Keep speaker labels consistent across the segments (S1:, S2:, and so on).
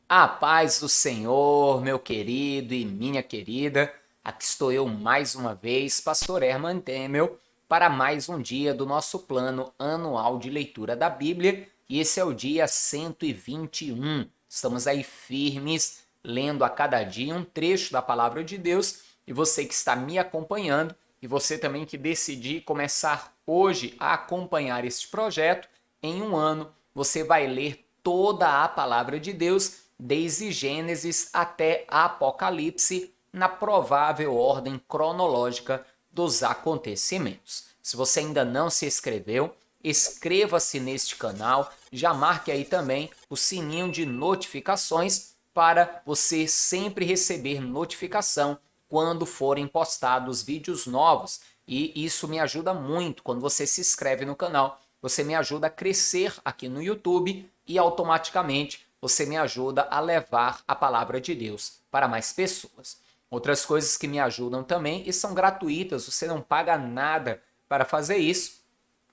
S1: A paz do Senhor, meu querido e minha querida. Aqui estou eu mais uma vez, Pastor Herman Temel, para mais um dia do nosso plano anual de leitura da Bíblia. E esse é o dia 121. Estamos aí firmes, lendo a cada dia um trecho da palavra de Deus. E você que está me acompanhando, e você também que decidir começar hoje a acompanhar este projeto, em um ano você vai ler toda a palavra de Deus desde Gênesis até Apocalipse, na provável ordem cronológica dos acontecimentos. Se você ainda não se inscreveu, inscreva-se neste canal, já marque aí também o sininho de notificações para você sempre receber notificação quando forem postados vídeos novos. E isso me ajuda muito quando você se inscreve no canal. Você me ajuda a crescer aqui no YouTube e automaticamente você me ajuda a levar a palavra de Deus para mais pessoas. Outras coisas que me ajudam também e são gratuitas, você não paga nada para fazer isso,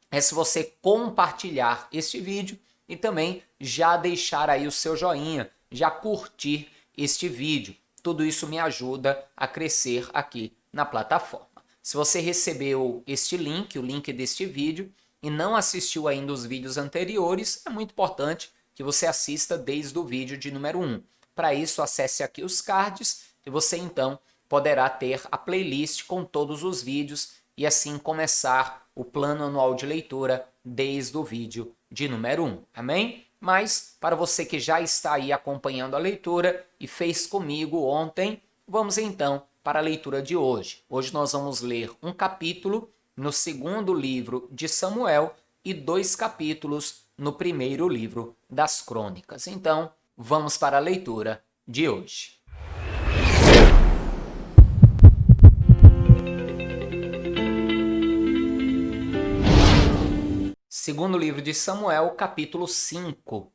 S1: é se você compartilhar este vídeo e também já deixar aí o seu joinha, já curtir este vídeo. Tudo isso me ajuda a crescer aqui na plataforma. Se você recebeu este link, o link deste vídeo, e não assistiu ainda os vídeos anteriores, é muito importante que você assista desde o vídeo de número 1. Para isso, acesse aqui os cards e você então poderá ter a playlist com todos os vídeos e assim começar o plano anual de leitura desde o vídeo de número 1. Amém? Mas, para você que já está aí acompanhando a leitura e fez comigo ontem, vamos então para a leitura de hoje. Hoje nós vamos ler um capítulo no segundo livro de Samuel e 2 capítulos no primeiro livro das Crônicas. Então, vamos para a leitura de hoje. Segundo livro de Samuel, capítulo 5.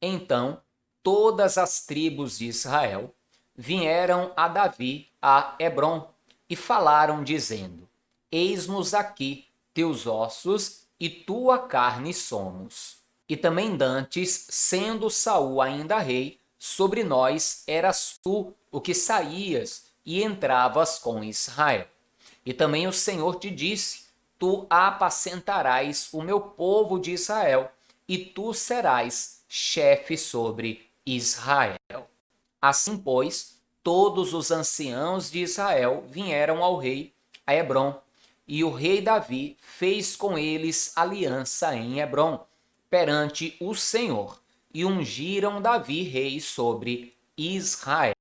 S1: Então, todas as tribos de Israel vieram a Davi a Hebrom e falaram, dizendo: Eis-nos aqui teus ossos e tua carne somos. E também dantes, sendo Saul ainda rei, sobre nós eras tu o que saías e entravas com Israel. E também o Senhor te disse: Tu apacentarás o meu povo de Israel, e tu serás chefe sobre Israel. Assim, pois, todos os anciãos de Israel vieram ao rei a Hebrom, e o rei Davi fez com eles aliança em Hebrom, perante o Senhor, e ungiram Davi rei sobre Israel.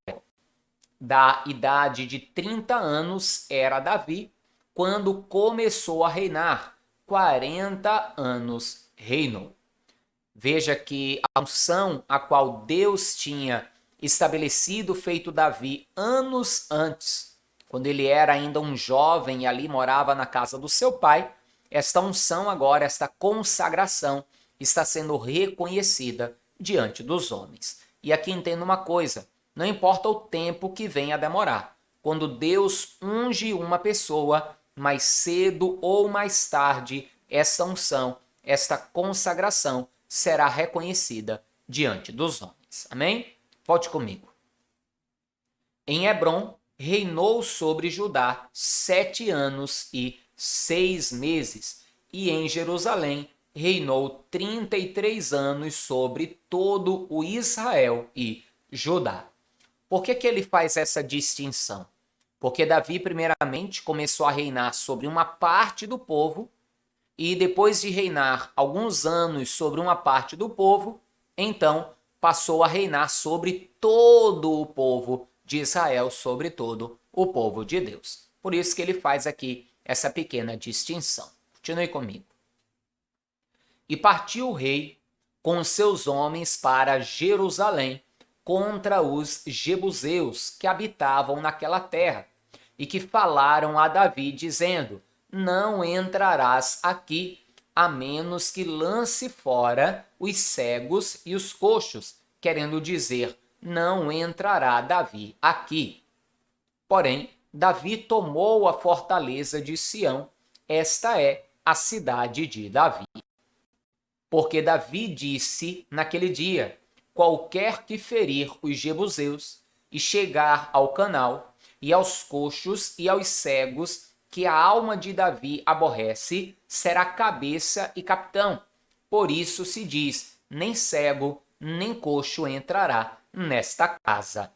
S1: Da idade de 30 anos era Davi, quando começou a reinar, 40 anos reinou. Veja que a unção a qual Deus tinha estabelecido, feito Davi anos antes, quando ele era ainda um jovem e ali morava na casa do seu pai, esta unção agora, esta consagração, está sendo reconhecida diante dos homens. E aqui entenda uma coisa, não importa o tempo que venha a demorar, quando Deus unge uma pessoa, mais cedo ou mais tarde, esta unção, esta consagração será reconhecida diante dos homens. Amém? Volte comigo. Em Hebrom, reinou sobre Judá 7 anos e 6 meses, e em Jerusalém reinou 33 anos sobre todo o Israel e Judá. Por que ele faz essa distinção? Porque Davi, primeiramente, começou a reinar sobre uma parte do povo, e depois de reinar alguns anos sobre uma parte do povo, então passou a reinar sobre todo o povo de Israel, sobre todo o povo de Deus. Por isso que ele faz aqui essa pequena distinção. Continue comigo. E partiu o rei com seus homens para Jerusalém contra os jebuseus que habitavam naquela terra e que falaram a Davi dizendo: Não entrarás aqui, a menos que lance fora os cegos e os coxos, querendo dizer, não entrará Davi aqui. Porém, Davi tomou a fortaleza de Sião, esta é a cidade de Davi. Porque Davi disse naquele dia: qualquer que ferir os jebuseus e chegar ao canal, e aos coxos e aos cegos, que a alma de Davi aborrece, será cabeça e capitão. Por isso se diz: nem cego, nem coxo entrará nesta casa.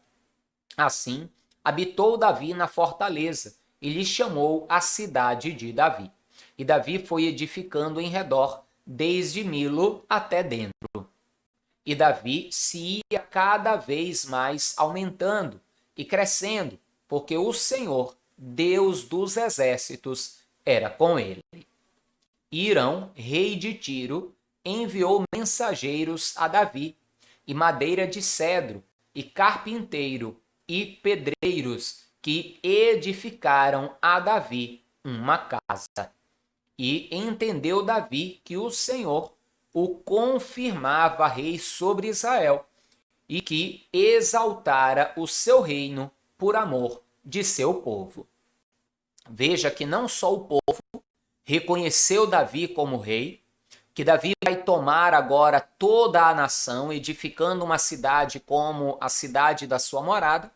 S1: Assim, habitou Davi na fortaleza, e lhe chamou a cidade de Davi. E Davi foi edificando em redor, desde Milo até dentro. E Davi se ia cada vez mais aumentando e crescendo, porque o Senhor, Deus dos exércitos, era com ele. Irão, rei de Tiro, enviou mensageiros a Davi, e madeira de cedro, e carpinteiro, e pedreiros, que edificaram a Davi uma casa. E entendeu Davi que o Senhor o confirmava rei sobre Israel, e que exaltara o seu reino por amor de seu povo. Veja que não só o povo reconheceu Davi como rei, que Davi vai tomar agora toda a nação, edificando uma cidade como a cidade da sua morada,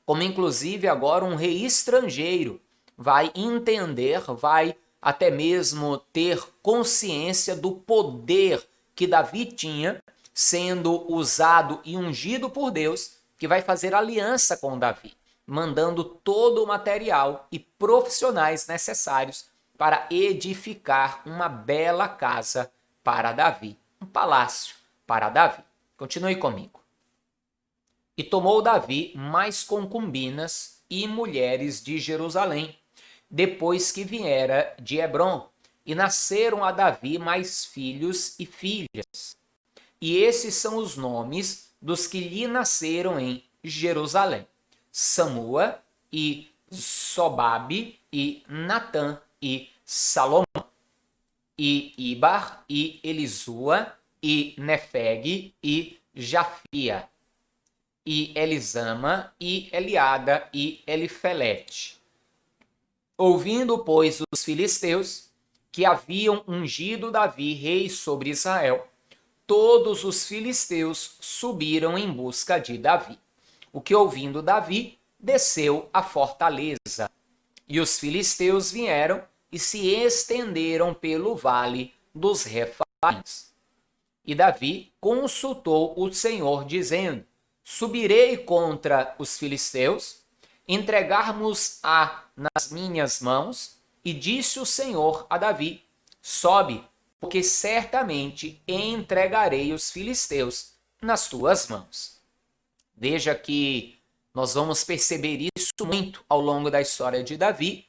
S1: como inclusive agora um rei estrangeiro vai entender, vai até mesmo ter consciência do poder que Davi tinha, sendo usado e ungido por Deus, que vai fazer aliança com Davi, mandando todo o material e profissionais necessários para edificar uma bela casa para Davi, um palácio para Davi. Continue comigo. E tomou Davi mais concubinas e mulheres de Jerusalém, depois que viera de Hebrom, e nasceram a Davi mais filhos e filhas. E esses são os nomes dos que lhe nasceram em Jerusalém: Samua e Sobabe e Natã e Salomão, e Ibar e Elisua e Nefeg e Jafia, e Elisama e Eliada e Elifelete. Ouvindo, pois, os filisteus que haviam ungido Davi rei sobre Israel, todos os filisteus subiram em busca de Davi. O que, ouvindo Davi, desceu à fortaleza. E os filisteus vieram e se estenderam pelo vale dos Refaíns. E Davi consultou o Senhor, dizendo: subirei contra os filisteus, entregar-nos-á nas minhas mãos? E disse o Senhor a Davi: sobe, porque certamente entregarei os filisteus nas tuas mãos. Veja que nós vamos perceber isso muito ao longo da história de Davi,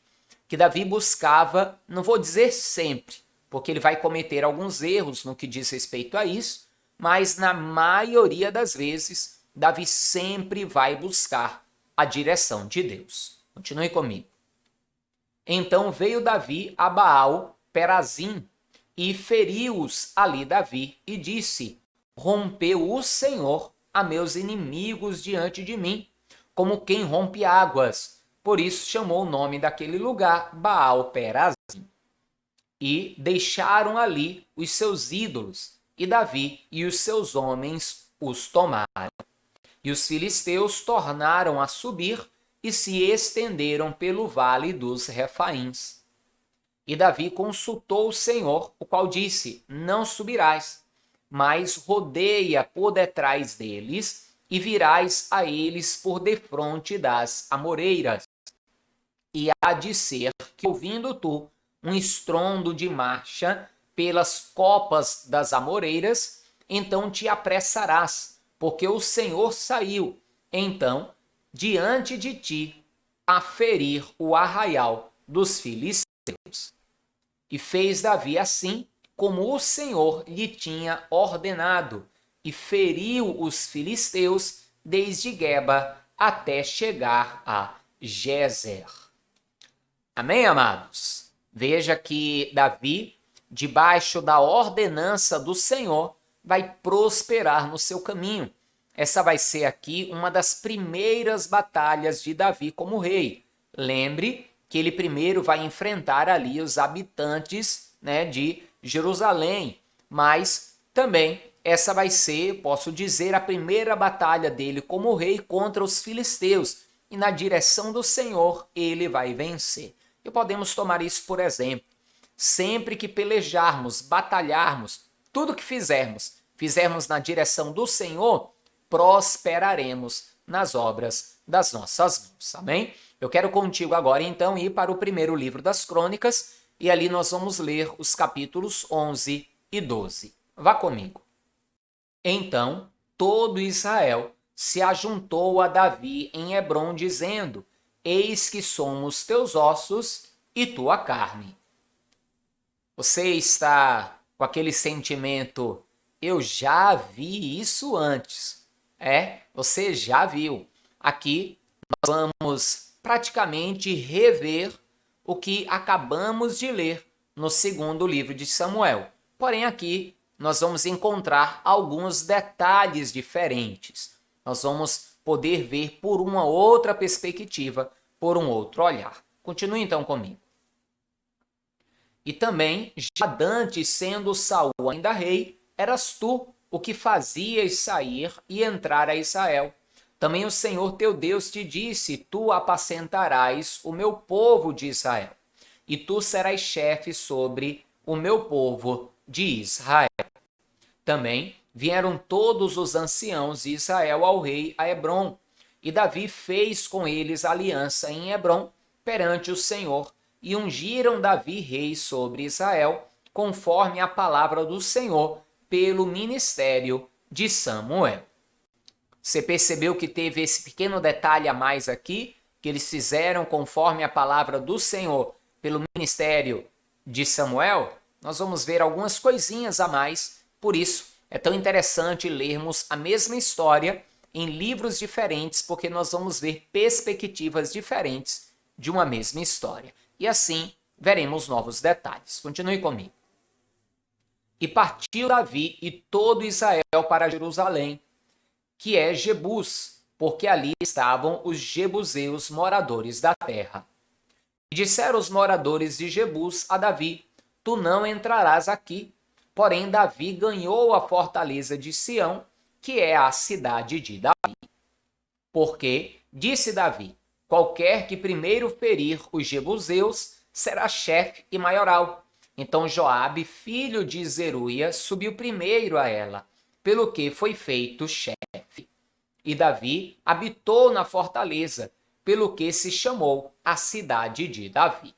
S1: que Davi buscava, não vou dizer sempre, porque ele vai cometer alguns erros no que diz respeito a isso, mas na maioria das vezes, Davi sempre vai buscar a direção de Deus. Continue comigo. Então veio Davi a Baal Perazim e feriu-os ali Davi e disse: rompeu o Senhor a meus inimigos diante de mim, como quem rompe águas. Por isso chamou o nome daquele lugar Baal Perazim. E deixaram ali os seus ídolos, e Davi e os seus homens os tomaram. E os filisteus tornaram a subir e se estenderam pelo vale dos Refaíns. E Davi consultou o Senhor, o qual disse: não subirás, mas rodeia por detrás deles, e virás a eles por defronte das amoreiras. E há de ser que, ouvindo tu um estrondo de marcha pelas copas das amoreiras, então te apressarás, porque o Senhor saiu, então, diante de ti, a ferir o arraial dos filisteus. E fez Davi assim, como o Senhor lhe tinha ordenado, e feriu os filisteus desde Geba até chegar a Gezer. Amém, amados? Veja que Davi, debaixo da ordenança do Senhor, vai prosperar no seu caminho. Essa vai ser aqui uma das primeiras batalhas de Davi como rei. Lembre que ele primeiro vai enfrentar ali os habitantes, de Jerusalém, mas também essa vai ser, posso dizer, a primeira batalha dele como rei contra os filisteus. E na direção do Senhor ele vai vencer. E podemos tomar isso por exemplo. Sempre que pelejarmos, batalharmos, tudo que fizermos na direção do Senhor, prosperaremos nas obras das nossas mãos. Amém? Eu quero contigo agora então ir para o primeiro livro das Crônicas e ali nós vamos ler os capítulos 11 e 12. Vá comigo. Então, todo Israel se ajuntou a Davi em Hebrom, dizendo: Eis que somos teus ossos e tua carne. Você está com aquele sentimento, eu já vi isso antes. Você já viu. Aqui nós vamos praticamente rever o que acabamos de ler no segundo livro de Samuel. Porém, aqui nós vamos encontrar alguns detalhes diferentes. Nós vamos poder ver por uma outra perspectiva, por um outro olhar. Continue então comigo. E também, já dantes sendo Saul ainda rei, eras tu o que fazias sair e entrar a Israel. Também o Senhor teu Deus te disse: Tu apacentarás o meu povo de Israel, e tu serás chefe sobre o meu povo de Israel. Também vieram todos os anciãos de Israel ao rei a Hebrom, e Davi fez com eles aliança em Hebrom perante o Senhor, e ungiram Davi rei sobre Israel, conforme a palavra do Senhor, pelo ministério de Samuel. Você percebeu que teve esse pequeno detalhe a mais aqui, que eles fizeram conforme a palavra do Senhor, pelo ministério de Samuel? Nós vamos ver algumas coisinhas a mais, por isso é tão interessante lermos a mesma história em livros diferentes, porque nós vamos ver perspectivas diferentes de uma mesma história. E assim veremos novos detalhes. Continue comigo. E partiu Davi e todo Israel para Jerusalém, que é Jebus, porque ali estavam os jebuseus moradores da terra. E disseram os moradores de Jebus a Davi: Tu não entrarás aqui. Porém, Davi ganhou a fortaleza de Sião, que é a cidade de Davi. Porque, disse Davi, qualquer que primeiro ferir os jebuseus será chefe e maioral. Então Joabe, filho de Zeruia, subiu primeiro a ela, pelo que foi feito chefe. E Davi habitou na fortaleza, pelo que se chamou a cidade de Davi.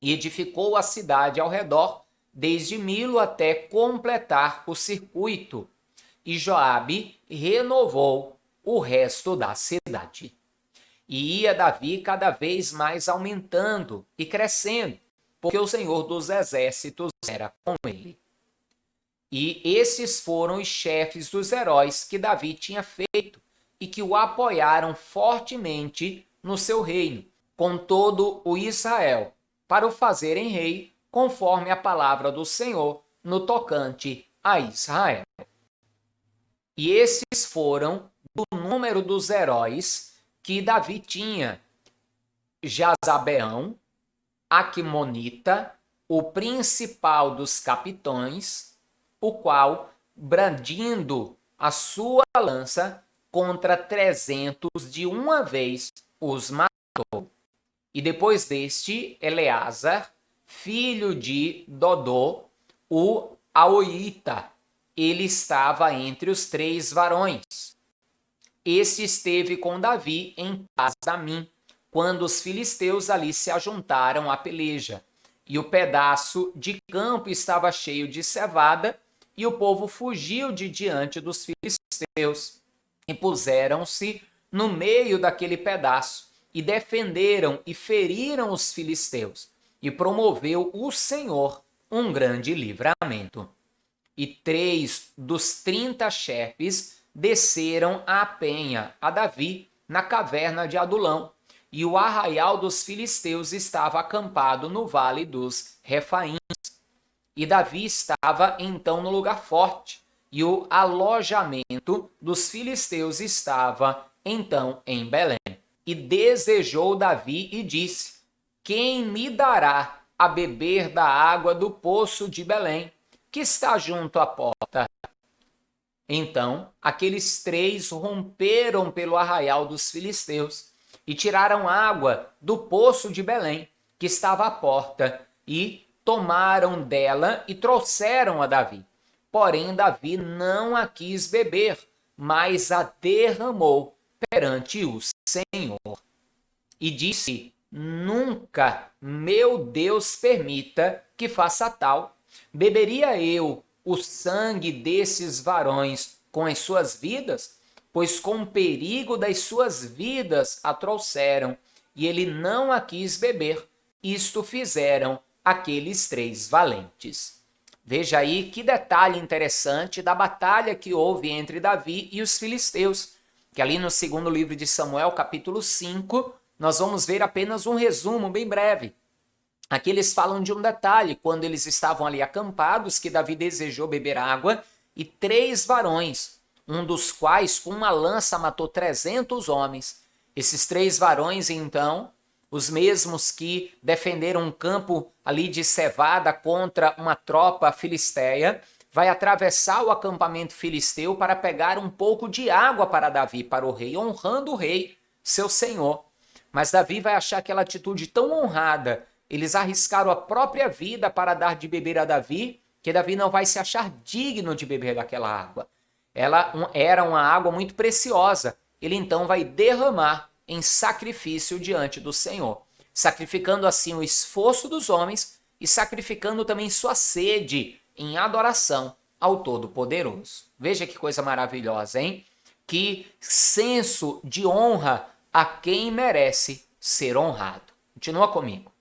S1: E edificou a cidade ao redor, desde Milo até completar o circuito. E Joabe renovou o resto da cidade. E ia Davi cada vez mais aumentando e crescendo, porque o Senhor dos exércitos era com ele. E esses foram os chefes dos heróis que Davi tinha feito e que o apoiaram fortemente no seu reino, com todo o Israel, para o fazerem rei, conforme a palavra do Senhor no tocante a Israel. E esses foram do número dos heróis que Davi tinha: Jazabeão, Aquimonita, o principal dos capitães, o qual, brandindo a sua lança contra 300 de uma vez, os matou. E depois deste, Eleazar, filho de Dodô, o Aoita, ele estava entre os 3 varões. Este esteve com Davi em Pas-damim, quando os filisteus ali se ajuntaram à peleja. E o pedaço de campo estava cheio de cevada, e o povo fugiu de diante dos filisteus. E puseram-se no meio daquele pedaço, e defenderam e feriram os filisteus. E promoveu o Senhor um grande livramento. E 3 dos 30 chefes desceram à penha a Davi na caverna de Adulão, e o arraial dos filisteus estava acampado no vale dos Refaíns. E Davi estava então no lugar forte, e o alojamento dos filisteus estava então em Belém. E desejou Davi e disse: Quem me dará a beber da água do poço de Belém, que está junto à porta? Então, aqueles três romperam pelo arraial dos filisteus e tiraram água do poço de Belém, que estava à porta, e tomaram dela e trouxeram a Davi. Porém, Davi não a quis beber, mas a derramou perante o Senhor. E disse: Nunca, meu Deus, permita que faça tal. Beberia eu o sangue desses varões com as suas vidas? Pois com perigo das suas vidas a trouxeram, e ele não a quis beber. Isto fizeram aqueles três valentes. Veja aí que detalhe interessante da batalha que houve entre Davi e os filisteus, que ali no segundo livro de Samuel, capítulo 5, nós vamos ver apenas um resumo bem breve. Aqui eles falam de um detalhe, quando eles estavam ali acampados, que Davi desejou beber água, e três varões, um dos quais com uma lança matou 300 homens. Esses três varões, então, os mesmos que defenderam um campo ali de cevada contra uma tropa filisteia, vai atravessar o acampamento filisteu para pegar um pouco de água para Davi, para o rei, honrando o rei, seu senhor. Mas Davi vai achar aquela atitude tão honrada, eles arriscaram a própria vida para dar de beber a Davi, que Davi não vai se achar digno de beber daquela água. Ela era uma água muito preciosa. Ele então vai derramar em sacrifício diante do Senhor, sacrificando assim o esforço dos homens e sacrificando também sua sede em adoração ao Todo-Poderoso. Veja que coisa maravilhosa, hein? Que senso de honra a quem merece ser honrado. Continua comigo.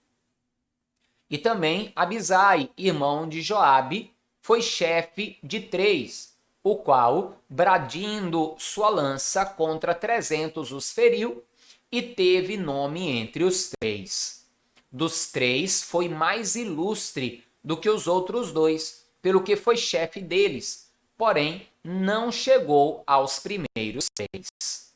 S1: E também Abisai, irmão de Joabe, foi chefe de 3, o qual, bradindo sua lança contra 300, os feriu, e teve nome entre os 3. Dos 3 foi mais ilustre do que os outros 2, pelo que foi chefe deles, porém não chegou aos primeiros 3.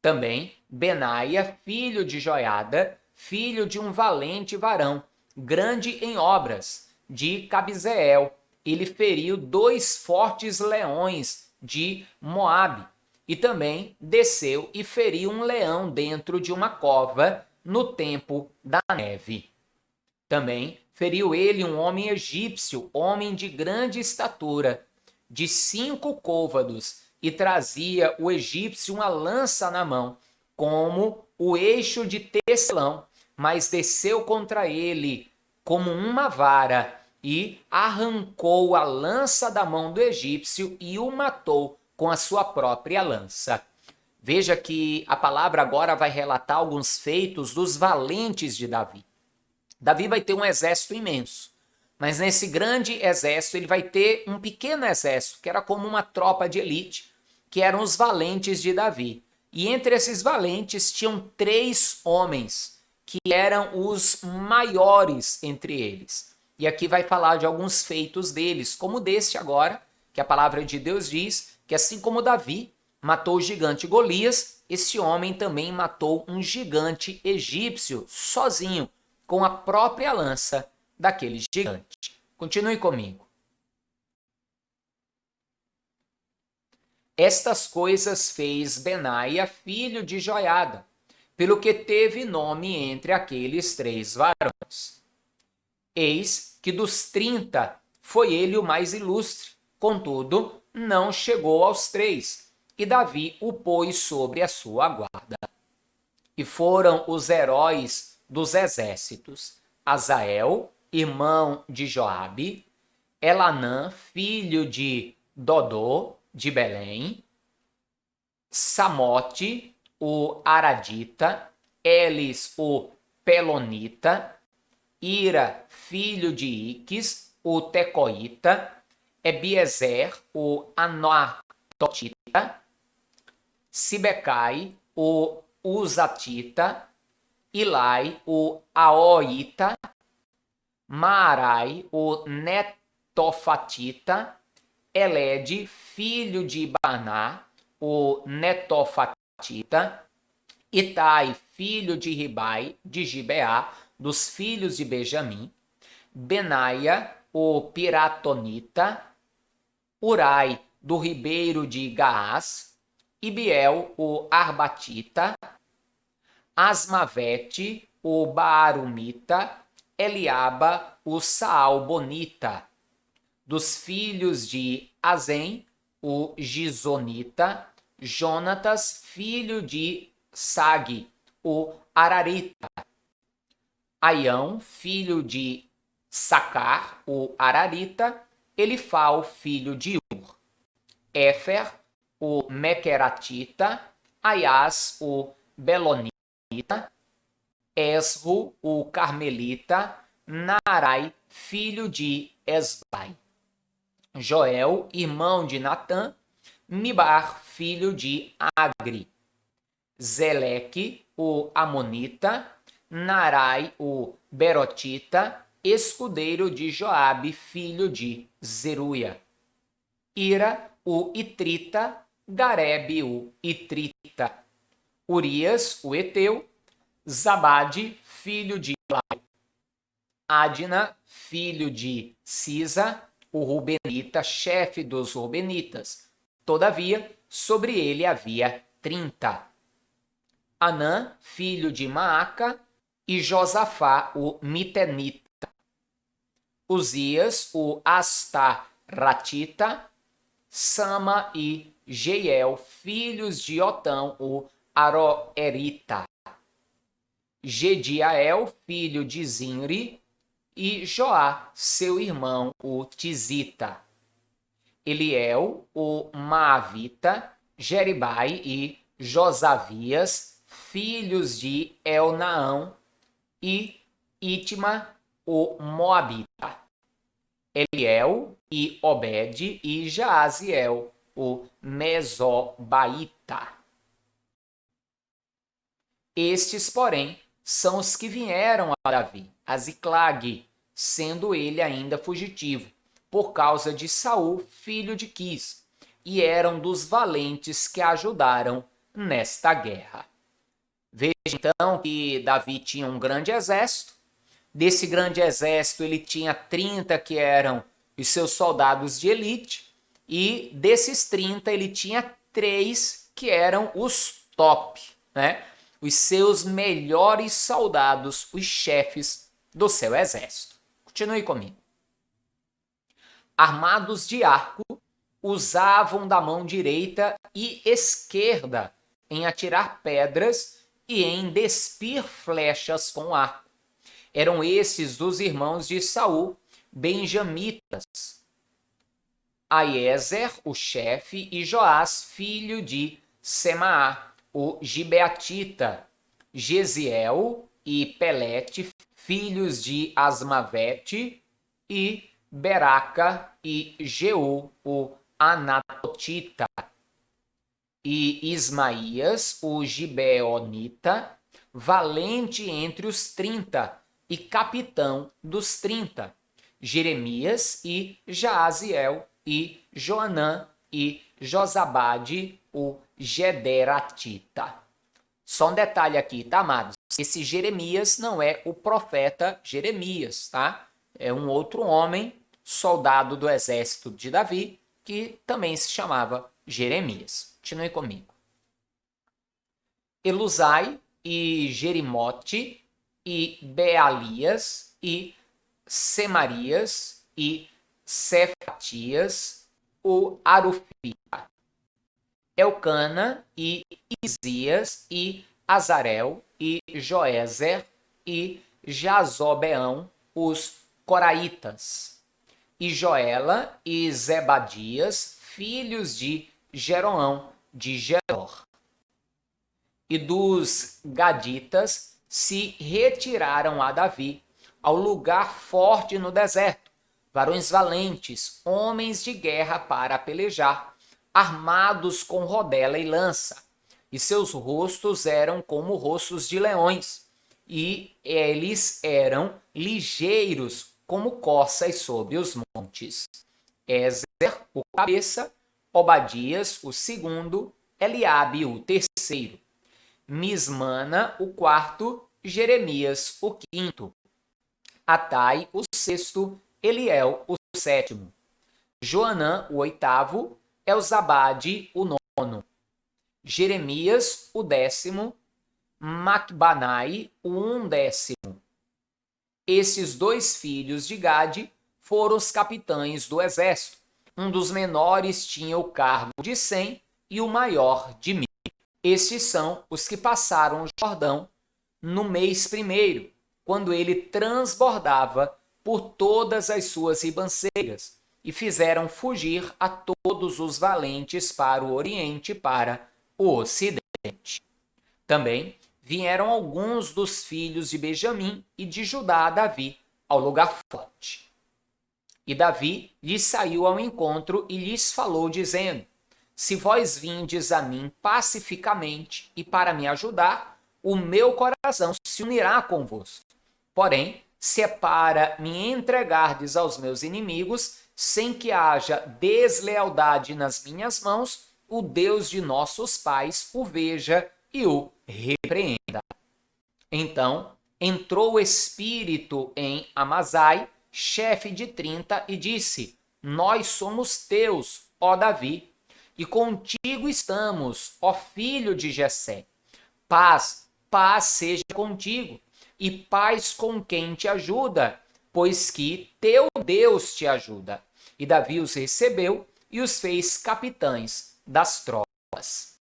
S1: Também Benaia, filho de Joiada, filho de um valente varão, grande em obras, de Cabzeel. Ele feriu 2 fortes leões de Moabe, e também desceu e feriu um leão dentro de uma cova no tempo da neve. Também feriu ele um homem egípcio, homem de grande estatura, de 5 côvados, e trazia o egípcio uma lança na mão, como o eixo de tecelão, mas desceu contra ele como uma vara e arrancou a lança da mão do egípcio e o matou com a sua própria lança. Veja que a palavra agora vai relatar alguns feitos dos valentes de Davi. Davi vai ter um exército imenso, mas nesse grande exército ele vai ter um pequeno exército, que era como uma tropa de elite, que eram os valentes de Davi. E entre esses valentes tinham 3 homens, que eram os maiores entre eles. E aqui vai falar de alguns feitos deles, como deste agora, que a palavra de Deus diz que assim como Davi matou o gigante Golias, esse homem também matou um gigante egípcio sozinho, com a própria lança daquele gigante. Continue comigo. Estas coisas fez Benaia, filho de Joiada, pelo que teve nome entre aqueles 3 varões. Eis que dos 30 foi ele o mais ilustre, contudo, não chegou aos 3, e Davi o pôs sobre a sua guarda. E foram os heróis dos exércitos: Azael, irmão de Joabe, Elanã, filho de Dodô, de Belém, Samote, o Aradita, Elis, o Pelonita, Ira, filho de Iques, o Tecoíta, Ebiezer, o Anatotita, Sibecai, o Uzatita, Ilai, o Aoita, Maarai, o Netofatita, Elede, filho de Baná, o Netofatita, Itai, filho de Ribai, de Gibeá, dos filhos de Benjamim, Benaia, o Piratonita, Urai, do ribeiro de Gaás, Ibiel, o Arbatita, Asmavete, o Baarumita, Eliaba, o Saalbonita, dos filhos de Azem, o Gizonita, Jonatas, filho de Sage, o Ararita, Aião, filho de Sacar, o Ararita, Elifal, filho de Ur, Éfer, o Mequeratita, Aias, o Belonita, Esro, o Carmelita, Naarai, filho de Esbai, Joel, irmão de Natã, Mibar, filho de Agri, Zeleque, o Amonita, Narai, o Berotita, escudeiro de Joabe, filho de Zeruia, Ira, o Itrita, Garebe, o Itrita, Urias, o Eteu, Zabade, filho de Lai, Adna, filho de Sisa, o Rubenita, chefe dos Rubenitas. Todavia, sobre ele havia 30. Anã, filho de Maaca, e Josafá, o Mitenita. Uzias, o Astarratita, Sama e Jeiel, filhos de Otão, o Aroerita. Gediael, filho de Zinri, e Joá, seu irmão, o Tizita. Eliel, o Maavita, Jeribai e Josavias, filhos de Elnaão, e Itma, o Moabita. Eliel e Obed e Jaaziel, o Mesobaíta. Estes, porém, são os que vieram a Davi, a Ziclag, sendo ele ainda fugitivo, por causa de Saul, filho de Quis, e eram dos valentes que ajudaram nesta guerra. Veja então que Davi tinha um grande exército. Desse grande exército ele tinha 30 que eram os seus soldados de elite, e desses 30 ele tinha 3 que eram os top, né? Os seus melhores soldados, os chefes do seu exército. Continue comigo. Armados de arco, usavam da mão direita e esquerda em atirar pedras e em despir flechas com arco. Eram esses dos irmãos de Saul, benjamitas, Aiezer, o chefe, e Joás, filho de Semaá, o Gibeatita, Gesiel e Pelete, filhos de Asmavete, e Beraca e Jeú, o Anatotita, e Ismaías, o Gibeonita, valente entre os 30 e capitão dos 30, Jeremias e Jaaziel e Joanã e Josabade, o Gederatita. Só um detalhe aqui, tá, amados? Esse Jeremias não é o profeta Jeremias, tá? É um outro homem, soldado do exército de Davi, que também se chamava Jeremias. Continue comigo. Elusai e Jerimote e Bealias e Semarias e Cefatias, o Arufia, Elcana e Isias e Azarel e Joézer e Jazobeão, os Coraitas, e Joela e Zebadias, filhos de Jeroão, de Gedor. E dos Gaditas se retiraram a Davi, ao lugar forte no deserto, varões valentes, homens de guerra para pelejar, armados com rodela e lança, e seus rostos eram como rostos de leões, e eles eram ligeiros como corças sobre os montes. Ézer, o cabeça, Obadias, o segundo, Eliabe, o terceiro, Mismana, o quarto, Jeremias, o quinto, Atai, o sexto, Eliel, o sétimo, Joanã, o oitavo, Elzabade, o nono, Jeremias, o 10º, Macbanai, o 11º. Esses 2 filhos de Gade foram os capitães do exército. Um dos menores tinha o cargo de 100 e o maior de 1000. Estes são os que passaram o Jordão no mês primeiro, quando ele transbordava por todas as suas ribanceiras, e fizeram fugir a todos os valentes para o oriente, para o ocidente. Também vieram alguns dos filhos de Benjamim e de Judá a Davi ao lugar forte. E Davi lhes saiu ao encontro e lhes falou, dizendo: se vós vindes a mim pacificamente e para me ajudar, o meu coração se unirá convosco. Porém, se é para me entregardes aos meus inimigos, sem que haja deslealdade nas minhas mãos, o Deus de nossos pais o veja e o repreenda. Então entrou o espírito em Amazai, chefe de 30, e disse: nós somos teus, ó Davi, e contigo estamos, ó filho de Jessé. Paz, paz seja contigo, e paz com quem te ajuda, pois que teu Deus te ajuda. E Davi os recebeu e os fez capitães das tropas.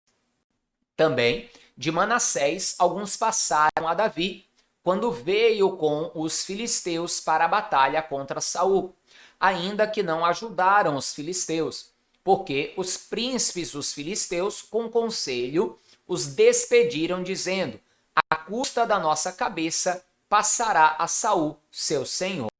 S1: Também de Manassés alguns passaram a Davi, quando veio com os filisteus para a batalha contra Saul, ainda que não ajudaram os filisteus, porque os príncipes dos filisteus, com conselho, os despediram, dizendo: à custa da nossa cabeça passará a Saul, seu senhor.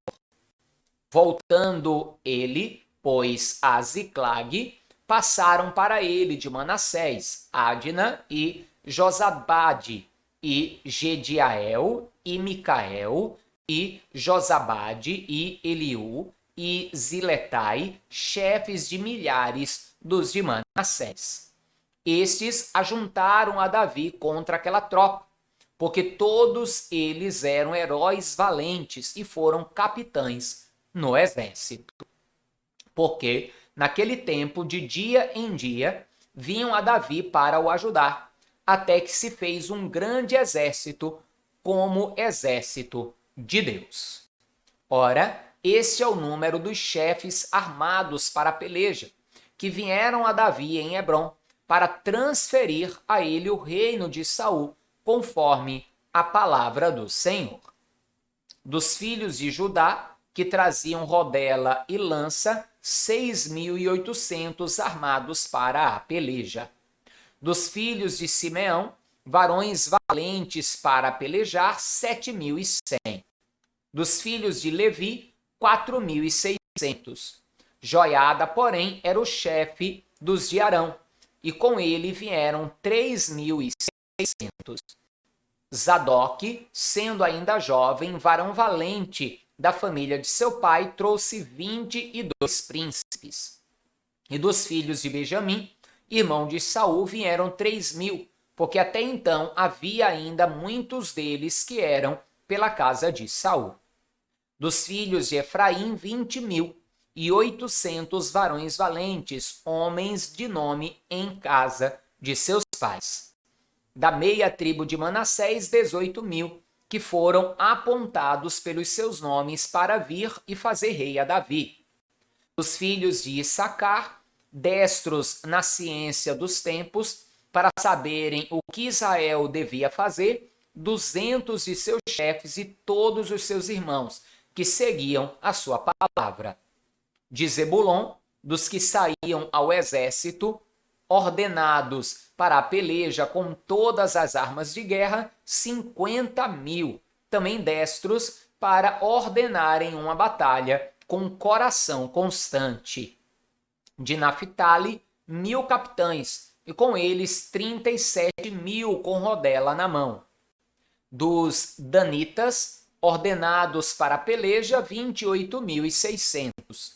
S1: Voltando ele, pois, a Ziclag, passaram para ele de Manassés, Adna e Josabade, e Gediael, e Micael, e Josabade, e Eliú, e Ziletai, chefes de milhares dos de Manassés. Estes ajuntaram a Davi contra aquela tropa, porque todos eles eram heróis valentes e foram capitães no exército. Porque naquele tempo, de dia em dia, vinham a Davi para o ajudar, até que se fez um grande exército, como exército de Deus. Ora, este é o número dos chefes armados para a peleja, que vieram a Davi em Hebrom, para transferir a ele o reino de Saul, conforme a palavra do Senhor. Dos filhos de Judá, que traziam rodela e lança, 6.800 armados para a peleja. Dos filhos de Simeão, varões valentes para pelejar, 7.100. Dos filhos de Levi, 4.600. Joiada, porém, era o chefe dos de Arão, e com ele vieram 3.600. Zadok, sendo ainda jovem, varão valente da família de seu pai, trouxe 22 príncipes. E dos filhos de Benjamim, irmão de Saul, vieram 3.000, porque até então havia ainda muitos deles que eram pela casa de Saul. Dos filhos de Efraim, 20.800 varões valentes, homens de nome em casa de seus pais. Da meia tribo de Manassés, 18.000, que foram apontados pelos seus nomes para vir e fazer rei a Davi. Dos filhos de Issacar, destros na ciência dos tempos, para saberem o que Israel devia fazer, 200 de seus chefes e todos os seus irmãos, que seguiam a sua palavra. De Zebulon, dos que saíam ao exército, ordenados para a peleja com todas as armas de guerra, 50.000, também destros para ordenarem uma batalha com coração constante. De Naphtali, 1.000 capitães, e com eles 37.000 com rodela na mão. Dos danitas, ordenados para a peleja, 28.600.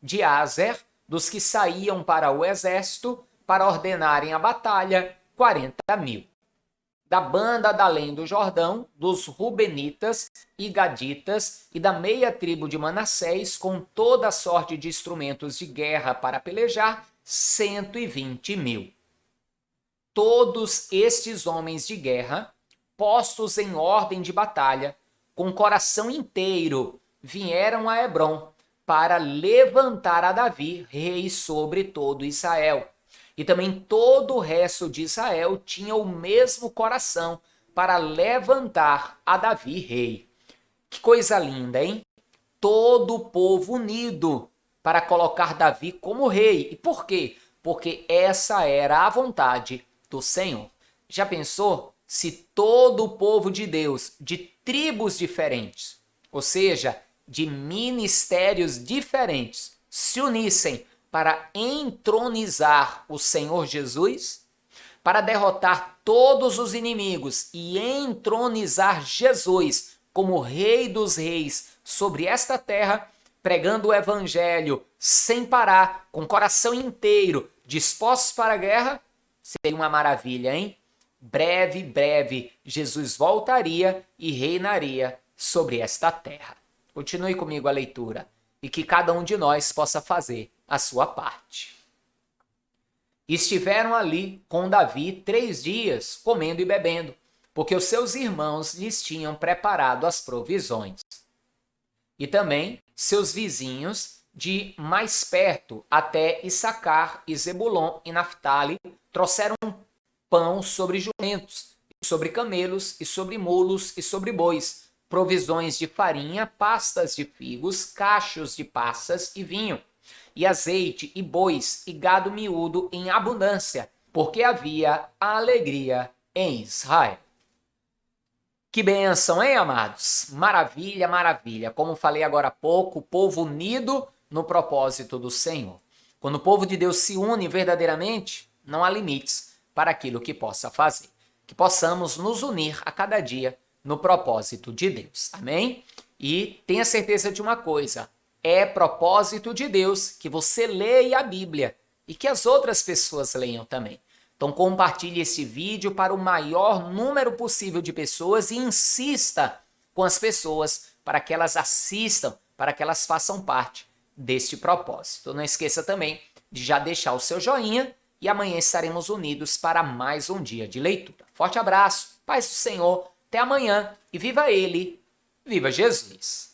S1: De Azer, dos que saíam para o exército, para ordenarem a batalha, 40.000. Da banda da além do Jordão, dos Rubenitas e Gaditas, e da meia tribo de Manassés, com toda a sorte de instrumentos de guerra para pelejar, 120.000. Todos estes homens de guerra, postos em ordem de batalha, com o coração inteiro, vieram a Hebrom para levantar a Davi, rei sobre todo Israel. E também todo o resto de Israel tinha o mesmo coração para levantar a Davi, rei. Que coisa linda, hein? Todo o povo unido para colocar Davi como rei. E por quê? Porque essa era a vontade do Senhor. Já pensou se todo o povo de Deus, de tribos diferentes, ou seja, de ministérios diferentes, se unissem para entronizar o Senhor Jesus, para derrotar todos os inimigos e entronizar Jesus como Rei dos Reis sobre esta terra, pregando o Evangelho sem parar, com o coração inteiro, dispostos para a guerra? Seria uma maravilha, hein? Breve, Jesus voltaria e reinaria sobre esta terra. Continue comigo a leitura e que cada um de nós possa fazer a sua parte. Estiveram ali com Davi 3 dias, comendo e bebendo, porque os seus irmãos lhes tinham preparado as provisões. E também seus vizinhos de mais perto, até Issacar e Zebulon e Naftali, trouxeram pão sobre jumentos, e sobre camelos, e sobre mulos, e sobre bois, provisões de farinha, pastas de figos, cachos de passas e vinho, e azeite, e bois, e gado miúdo em abundância, porque havia alegria em Israel. Que bênção, hein, amados? Maravilha, maravilha. Como falei agora há pouco, o povo unido no propósito do Senhor. Quando o povo de Deus se une verdadeiramente, não há limites para aquilo que possa fazer. Que possamos nos unir a cada dia no propósito de Deus. Amém? E tenha certeza de uma coisa, é propósito de Deus que você leia a Bíblia e que as outras pessoas leiam também. Então compartilhe esse vídeo para o maior número possível de pessoas e insista com as pessoas para que elas assistam, para que elas façam parte deste propósito. Não esqueça também de já deixar o seu joinha e amanhã estaremos unidos para mais um dia de leitura. Forte abraço, paz do Senhor, até amanhã e viva Ele, viva Jesus!